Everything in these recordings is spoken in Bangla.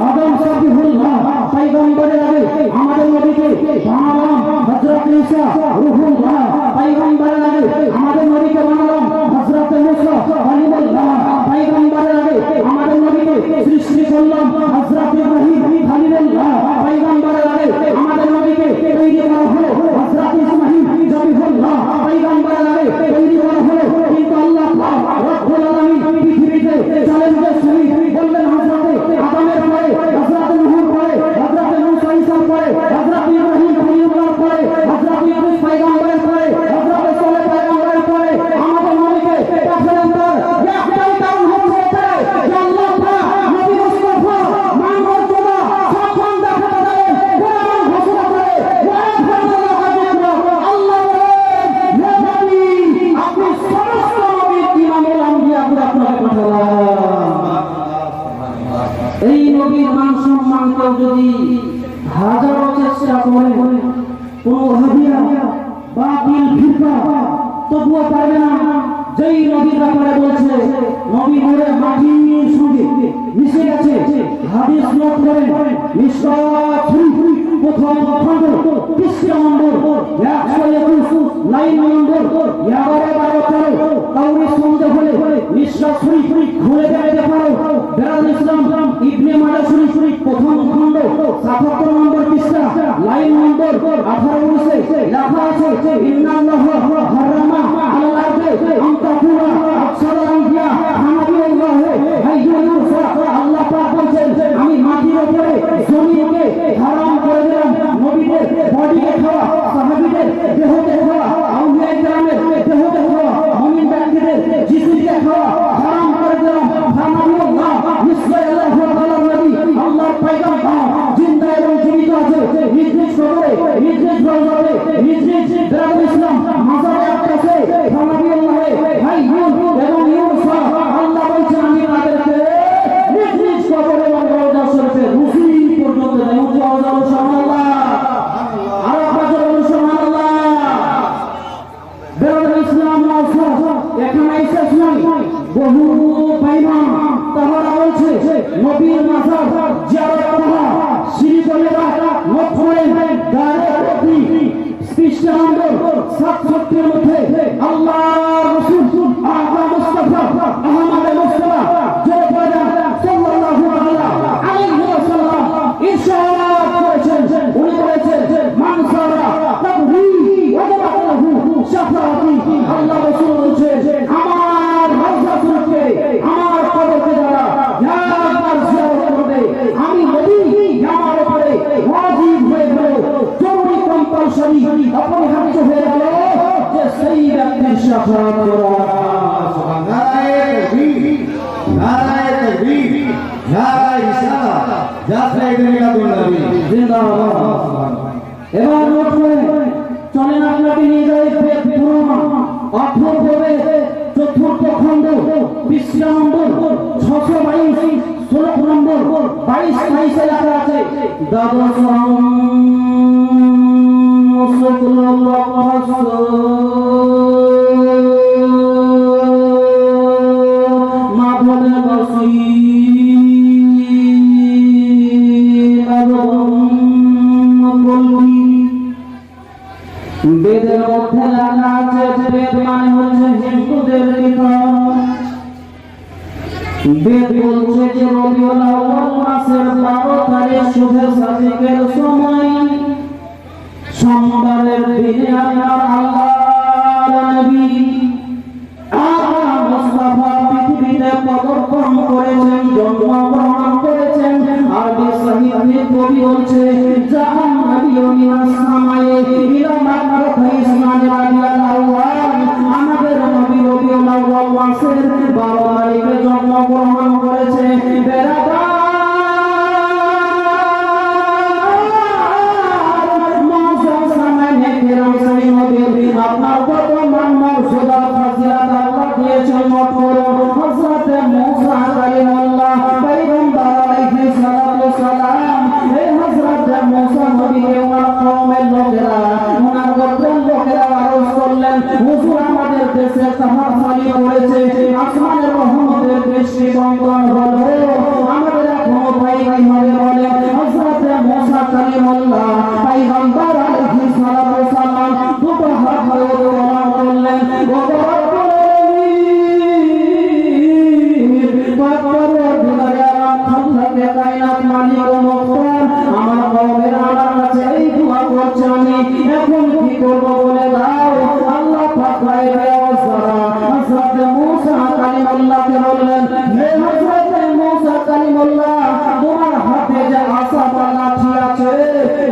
আদম সাবিহুল্লাহ পয়গম্বরের আগে আমাদের নবীকে বানালাম হযরত ঈসা রূহুল্লাহ পয়গম্বরের আগে আমাদের নবীকে বানালাম হযরত মুসা কালিমুল্লাহ পয়গম্বরের আগে আমাদের নবীকে সৃষ্টি করলাম হযরত ইব্রাহিম খলিলুল্লাহ পয়গম্বরের আগে আমাদের নবীকে তৈরি করা হলো হযরত ইসমাঈল জবিহুল্লাহ পয়গম্বরের আগে তৈরি করা হলো কিন্তু আল্লাহ পাক রব্বুল আলামিন পৃথিবীতে চ্যালেঞ্জের সহিত বললেন হযরত আদমের পরে হযরত নূহের পরে হযরত মুসা ঈসার পরে হযরত ইব্রাহিম খলিলুল্লাহর পরে হযরত ইদ্রিস পয়গম্বরের পরে হযরত সালেহ পয়গম্বরের পরে আমাদের নবীকে পাঠালেন। তার একটাই কারণ হচ্ছে এটাই যে আল্লাহ পাক নবী মুস্তাফা মান মর্যাদা সম্মান দেখাতে দেন কোরআন ঘোষণা করে ওয়াইদ ফরমাল্লাহ আল্লাহ হে নবী আপনি সমস্ত নবীর ইমামুল আম্বিয়া করে আপনাকে পাঠালাম। এই নবীর মান সম্মান কেউ যদি হাজারো চেষ্টা করে কোন ওয়াহাবিয়া বাতিল ফিরকা তবুও পারবে না। যেই নবীর ব্যাপারে বলছে নবী নূরে মাটির সঙ্গে মিশে গেছে, হাদিস নোট করেন মিশকাত শরীফ প্রথম খণ্ড পৃষ্ঠা নম্বর 121 লাইন নম্বর 11-12 কাউরি সন্দেহ হলে মিশকাত শরীফ খুলে দেখতে পারো। বেরাল ইসলাম ইবনে মাজাহ শরীফ প্রথম খণ্ড 77 নম্বর পৃষ্ঠা লাইন নম্বর 18-19 লেখা আছে ইন্নাল্লাহু হারামা আলাল আরদি আন তাকুনা আকসারুল আনবিয়া হানাবিয়াল্লাহ হাইয়ুল মুরসা। আল্লাহ পাক বলেন আমি মাটির উপরে জমিনকে হারাম করে দিলাম নবীদের বডিকে খাওয়া, সাহাবীদের দেহকে খাওয়া, আউলিয়া কেরামের দেহকে খাওয়া, মুমিন ব্যক্তিদের জিসিমকে খাওয়া হারাম করে দিলাম। হানাবিয়াল্লাহ নিশ্চয় আল্লাহু তাআলার নবী আল্লাহর পয়গম্বর জিন্দা এবং জীবিত আছে, নিজ নিজ কবরে নিজ নিজ রওজাতে নিজ নিজ বেরাল ইসলাম মাজারে আছে। হানাবিয়াল্লাহ হাইয়ুল এবং ইউসা আল্লাহ বলেন আমি তাদেরকে নিজ নিজ কবরে এবং রওজা শরীফে রুসি পর্যন্ত দেই। আল্লাহু সুবহানাল্লাহ আর আপনাদের সুবহানাল্লাহ। বেরাল ইসলাম মাসা এখানে শেষ নয়, বহু বেঈমান তারা বলছে নবীর মাজার জিয়ারত করা শিরক করা নফল দাঁড়াতে পৃষ্ঠা নম্বর 67 এর মধ্যে আল্লাহর রাসূল আহমদ মুস্তাফা যে পয়দা সাল্লাল্লাহু আলাইহি ওয়াসাল্লাম ইরশাদ করেছেন। উনি বলেছেন মান সারা তাবহি ওয়াদাহু শাফাআতি। আল্লাহ রাসূল বলেছেন আমার রওজা শরীফে আমার কবরকে যারা একবার জিয়ারত করবে আমি নবী আমার উপরে ওয়াজিব হয়ে গেল, জরুরি কম্পালসরি অপরিহার্য হয়ে গেল যে সেই ব্যক্তির শাফাআত করা। নারায়ে তাকবীর, নারায়ে তাকবীর, নারায়ে রিসালাত, জাফর মিলাদুন নবী জিন্দাবাদ। এবার নোট করে চলেন আপনাকে নিয়ে যাই পুরোনো অথর্ববে চতুর্থ খণ্ড পৃষ্ঠা নম্বর 622 শ্লোক নম্বর 22-23 লেখা আছে দাদসম মাধবের বসই বেদের মধ্যে লেখা আছে বেদ মানে হচ্ছে হিন্দুদের কিতাব। বেদ বলছে যে রবিউল আউয়াল মাসের 12 তারিখ শুভে সাদিকের সময় সোমবারের দিনে আমার আল্লাহর নবী আহমদ মুস্তাফা পৃথিবীতে পদার্পণ করেছেন, জন্মগ্রহণ করেছেন। আরবি সাহিত্যে কবি বলছে জাহান নবীও মিনাস সামায়ে ইলা মাক্কা ইসমাইল রাদিয়াল্লাহু আনহু। আমাদের নবী রবিউল আউয়াল মাসের 12 তারিখে জন্মগ্রহণ করেছে। আপনার কত মান মর্যাদা ফাজিলাত আল্লাহ দিয়েছেন। মত করুন হযরত মুসা কালিমুল্লাহ পয়গম্বর আলাইহিস সালাতু ওয়াস সালাম এই হযরত মুসা নবী ওয়ার কওমের কায়নাত মালিক ও মুখতার আমার কওমের আমার কাছে এই দোয়া করছে আমি এখন কি করব বলে দাও আল্লাহ পাক বাইরে আওয়াজরা হযরত মুসা কালিমুল্লাহকে বললেন হে হযরত মুসা কালিমুল্লাহ তোমার হাতে যে আসা বা লাঠি আছে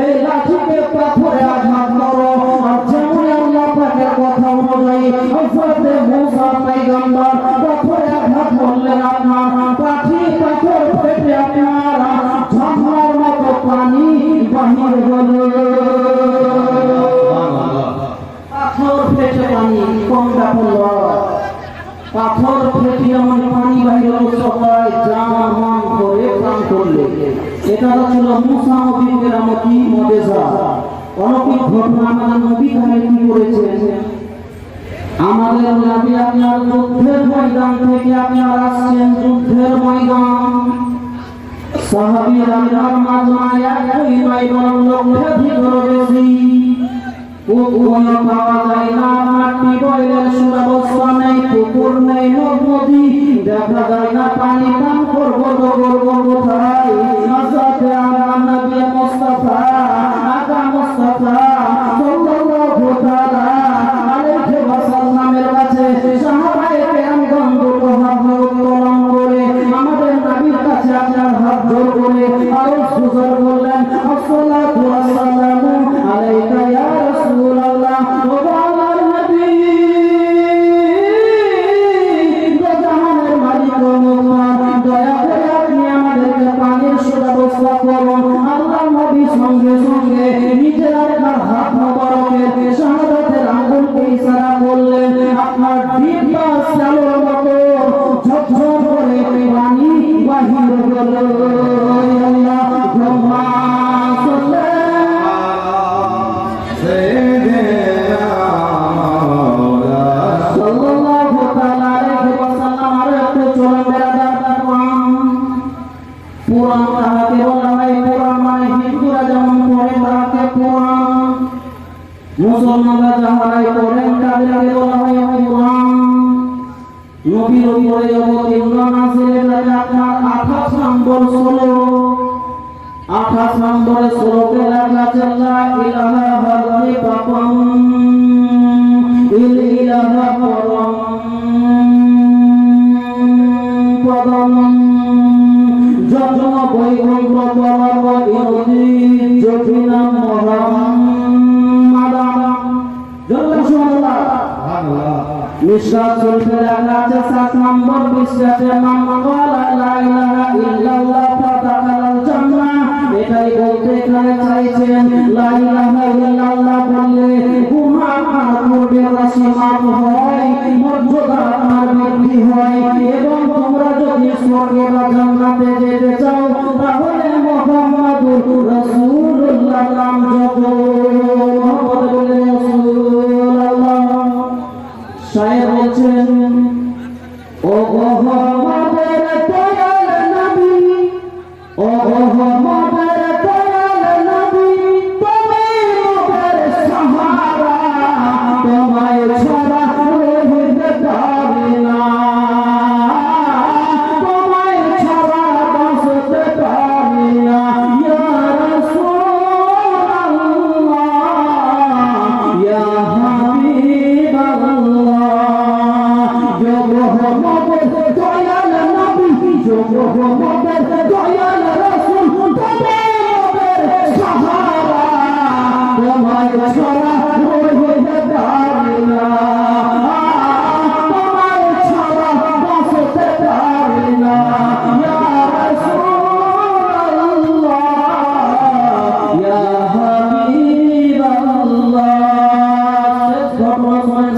এই লাঠিকে পাথরে আঘাত করো আর যেমন আল্লাহ পাকের কথা অনুযায়ী হযরত মুসা পয়গম্বর পাথরে আঘাত করলেন আপনার পাথর ফেটে আপনার ঝর্ণার মতো পানি বাহির হলো পাথর ফেটে পানি কমটা পড়ল পাথর ফেটে এমন পানি বাহির হলো সবাই জান মান করে প্রাণ করলে এটা ছিল মুসা নবীর কেরামতি মুজিজা অলৌকিক ঘটনা আমাদের নবী এখানে কি করেছেন আমাদের নবী আপনার যুদ্ধের ময়দান থেকে আপনার আসছেন যুদ্ধের ময়দান সাহাবীরা আপনার মাজমায় একই নয় বরং লক্ষাধিক বেশি পুকুর পাওয়া যায় না মাটি বয়লের সুব্যবস্থা নেই পুকুর নেই নদী দেখা যায় না পানি পান করবো কোথায় হযরত আমার নবী মুস্তাফা আকা মুস্তাফা সাল্লাল্লাহু তাআলা আলাইহি ওয়াসাল্লামের কাছে সাহাবায়ে কেরামগণ দুটো হাত উত্তোলন করে আমাদের নবীর কাছে আপনার হাত জোড় করে আরো সুজর করলেন আসসালাতু ওয়াসসালামু আলাইকা ইয়া রাসূলুল্লাহ ও আমার নবী জাহানের মালিক ও মুখতার দয়া করে আপনি আমাদেরকে পানির সুব্যবস্থা করুন আল্লাহর নবী সঙ্গে সঙ্গে নিজের আপনার হাত মোবারকের শাহাদাতের আঙ্গুলকে ইশারা করলেন আপনার দিব্যা চালোর মতো ঝরঝর করে পানি বাহির হলো আল্লাহুম্মা সাল্লাল্লাহু তাআলা আলাইহি ওয়াসাল্লাম আর একটু চলুন বেরাদার পুরাণ তাহাকে বলা হয় পুরাণ মানে হিন্দুরা যেমন পড়ে তাহাকে পুরাণ মুসলমানরা যাহারাই পড়েন তাদেরকে বলা হয় পুরাণ নবীর উপরে অবতীর্ণ নাযিলের রাজা আপনার 28 নম্বর শ্লোক 28 নম্বর শ্লোকে লেখা আছে লা ইলাহা হাল্লি পাপম ইল ইলাহা পরম পদম যত বৈকুণ্ঠ পরম ইতি জটিনা মুহাম্মাদাম জল্লাল্লাহু নিঃশ্বাস চলতে লেখা আছে 7 নম্বর পৃষ্ঠাতে মান ক্বালা লা ইলাহা ইল্লাল্লাহ ফাতাকাল জান্নাহ এটাই বলতে এখানে চাইছেন লা ইলাহা ইল্লাল্লাহ বললে গুনাহ মাফ করবে রাশি মাফ হয় মর্যাদা আপনার বৃদ্ধি হয় এবং তোমরা যদি স্বর্গে বা জান্নাতে যেতে চাও তাহলে মুহাম্মাদুর রাসূলুল্লাহ নাম জপো মুহাম্মদ বলে রাসূলুল্লাহ শায়ের বলছেন ও মুহাম্মাদের দয়াল নবী ও মুহাম্মাদের দয়াল নবী তুমি মোদের সাহারা তোমায় ছাড়া রহিতে পারি না তোমায় ছাড়া বাঁচতে পারি না ইয়া রাসূলুল্লাহ ইয়া হাবিবাল্লাহ जो मोहम्मद दयाल नबी जो मोहम्मद दयाल रसूल तुम्हारे सहारा तुम्हारे छड़ा रहिते पारी ना तुम्हारे छड़ा बाँचते पारी ना या रसूलुल्लाह या हाबिबाल्लाह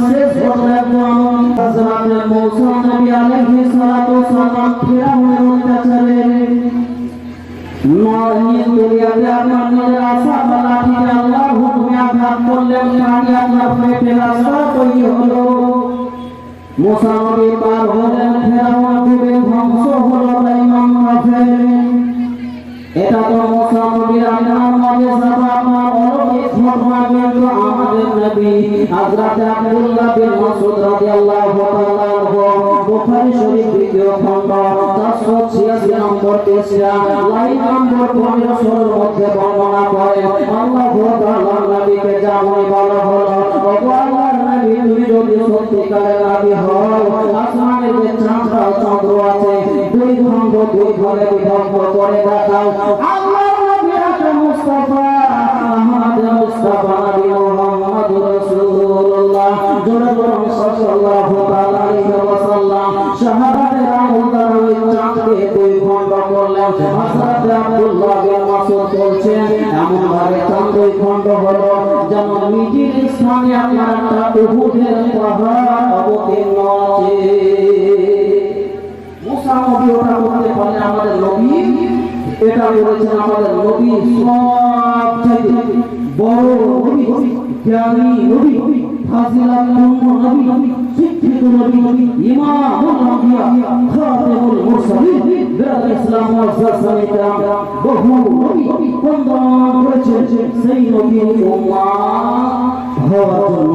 শেষ ঘটনা হযরত মুসা নবী আলাইহিস সালাতু ওয়াসসালাম ফিরাউনের অত্যাচারে নয় দুনিয়াতে আপনার নিজের আশা বা লাঠিতে আল্লাহর হুকুমে আঘাত করলেন পানি আপনার পেটে রাস্তা তৈরি হলো মুসা নবী পার হলেন ফিরাউন ডুবে ধ্বংস হলো ইমাম কাফের এটা তো মুসা নবীর আপনার মুজিজা আপনার অলৌকিক ঘটনা কিন্তু আমাদের নবী হযরত আব্দুল্লাহ বিন মাসউদ রাদিয়াল্লাহু তাআলা বুখারী শরীফ দ্বিতীয় খণ্ড 486 নম্বর পৃষ্ঠা লাইন নম্বর 15 এর মধ্যে বর্ণনা করে আল্লাহ তাআলা নবীকে যেমন বলা হলো ওগো আল্লাহর নবী তুমি যদি সত্যিকারের নবী হও আসমানের যে চন্দ্র আছে দুই খণ্ড দুই ভাগে বিভক্ত করে দেখাও আল্লাহর নবী মুস্তাফা আহমদ মুস্তাফা নবী মুহাম্মদ রাসূলুল্লাহ জোরে বলুন সাল্লাল্লাহু তাআলা আলাইহি ওয়াসাল্লাম শাহাদাতের আমলদার ওই চাঁদকে দুই খণ্ড করলেন হযরত আব্দুল্লাহ বিন মাসউদ বলছেন এমন ভাবে চাঁদ দুই খণ্ড হলো যেমন নিজের স্থানে আপনার একটা উহুদের পাহাড় অবতীর্ণ আছে মুসা নবী ওটা করতে পারলে আমাদের নবী এটা বলেছেন আমাদের নবী সবচেয়ে বড় নবী জ্ঞানী নবী ফাজিলাতুল নবী শিক্ষিত নবী ইমামুল আম্বিয়া খাতামুল মুরসালিন বিরাদ ইসলাম ওয়া সালাম বহু নবী বন্দনা করেছেন সেই নবী উম্মাহ হওয়ার জন্য